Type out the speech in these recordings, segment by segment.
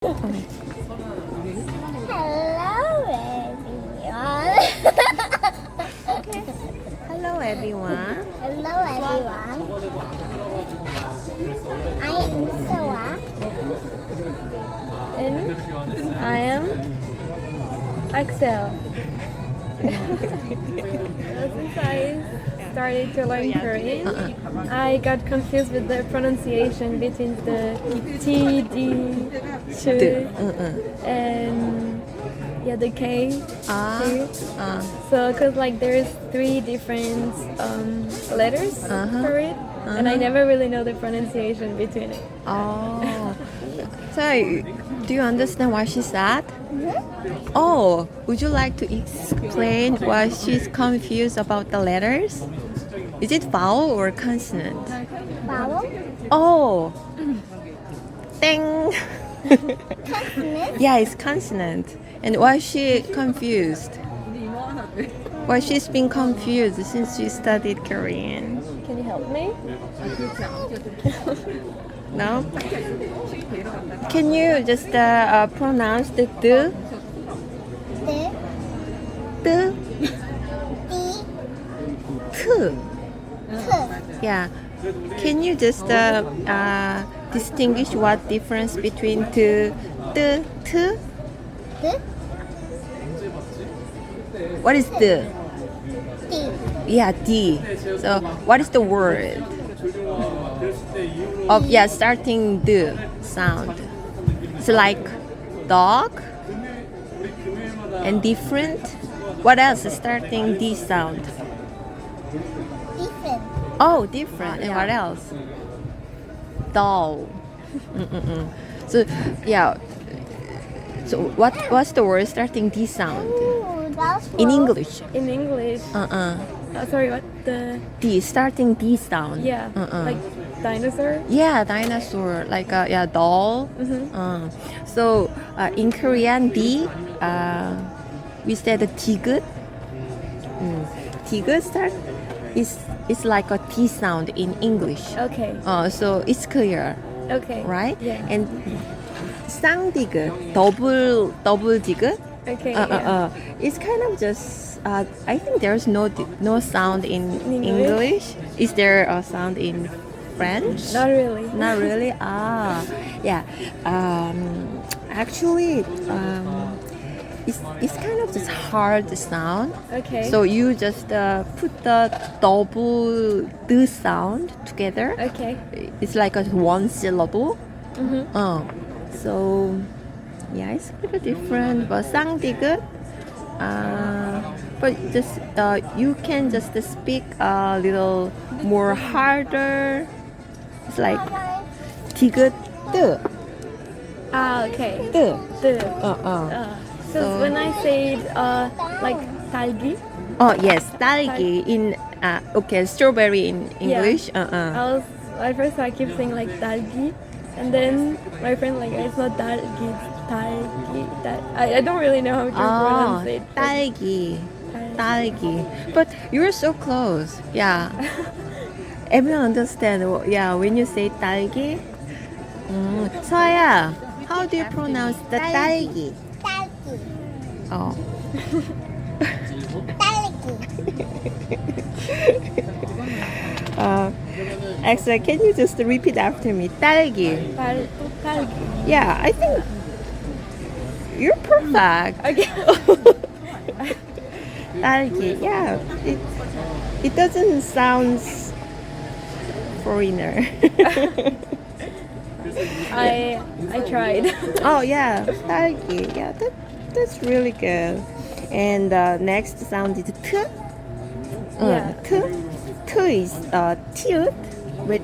Hello everyone. Hello everyone. I am Sawa. And I am Axel. Since I started to learn Korean, I got confused with the pronunciation between the T, D, Ch, and the K. T. So, cause like there's three different letters for it, and I never really know the pronunciation between it. Oh, so do you understand what she said? Oh, would you like to explain why she's confused about the letters? Is it vowel or consonant? Vowel. Oh, ding. Consonant. Yeah, it's consonant. And why is she confused? Why she's been confused since she studied Korean? Can you help me? No? Can you just pronounce the d? The. D? D. T? T. Yeah. Can you just distinguish what difference between t, t? The. What is the? D. Yeah, D. So what is the word of starting the sound? It's like dog and different. What else is starting the sound? Different. Oh, different. And what else? Doll. So yeah. So what's the word starting the sound Ooh, that's in cool. English? In English. Sorry, what the? D starting D sound. Yeah, like dinosaur. Yeah, dinosaur, like doll. So in Korean, D, we said 디귿. 디귿 start is like a T sound in English. Okay. So it's clear, Okay. right? Yeah. And 쌍디귿, double 디귿. Okay. Yeah. It's kind of just. I think there's no sound in English? English. Is there a sound in French? Not really. Not really. Yeah. Actually, it's kind of just hard sound. Okay. So you just put the double d sound together. Okay. It's like a one syllable. So yeah, it's a little different. But 쌍디귿. But just you can just speak a little more harder. It's like 디귿 뜨. Okay. 뜨. The. So So- when I said like talgi, Oh yes, 딸기 in strawberry in English. at first I keep saying like talgi, and then my friend like it's not talgi, it's talgi. I don't really know how to pronounce it. but- 딸기. But you're so close. Yeah. Everyone understand. Yeah, when you say 딸기. 서야, how do you pronounce the 딸기? 딸기. Oh. 딸기. Axel, can you just repeat after me? 딸기. Talgi. Yeah, I think you're perfect. Okay. 딸기. Yeah, it doesn't sound foreigner. I tried. Oh yeah, 딸기. Yeah, that's really good. And next sound is t. Yeah. T. T is tilt. With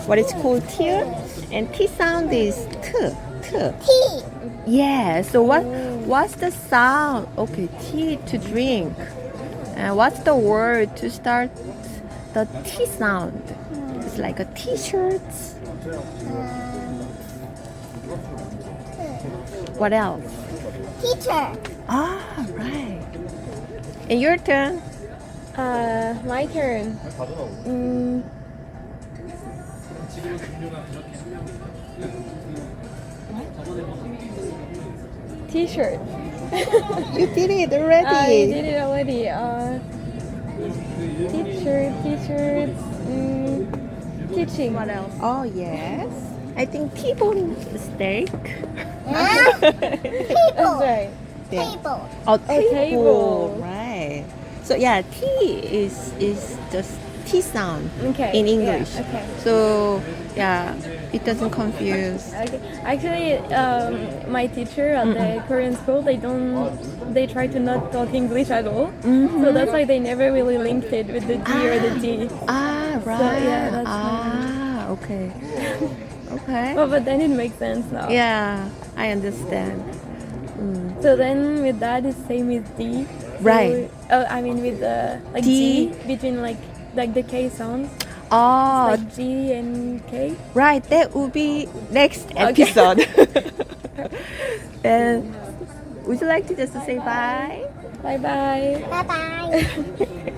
what is called tilt, and T sound is t. T. T. Yeah. So what's the sound? Okay, tea to drink. And what's the word to start the T sound? It's like a T-shirts. What else? Teacher. Ah, right. And your turn. My turn. T-shirt. You did it already. I did it already. T-shirts. Teaching. What else? Oh yes. I think T-bone steak. Table. That's right. Yeah. Table. Oh, table. table. Right. So yeah, T is just T sound Okay. in English. Yeah, okay. So yeah, it doesn't confuse. Okay. Actually, my teacher at the Korean school, they try to not talk English at all. So that's why they never really linked it with the G or the T. Ah, right. yeah, that's okay. Okay. Oh, but then it makes sense now. Yeah, I understand. So then with that, it's same with D. So, Right. I mean with the like D. G between like the K sounds, Oh, like G and K. right. That will be next episode. Then, would you like to just say bye? Bye bye. Bye bye.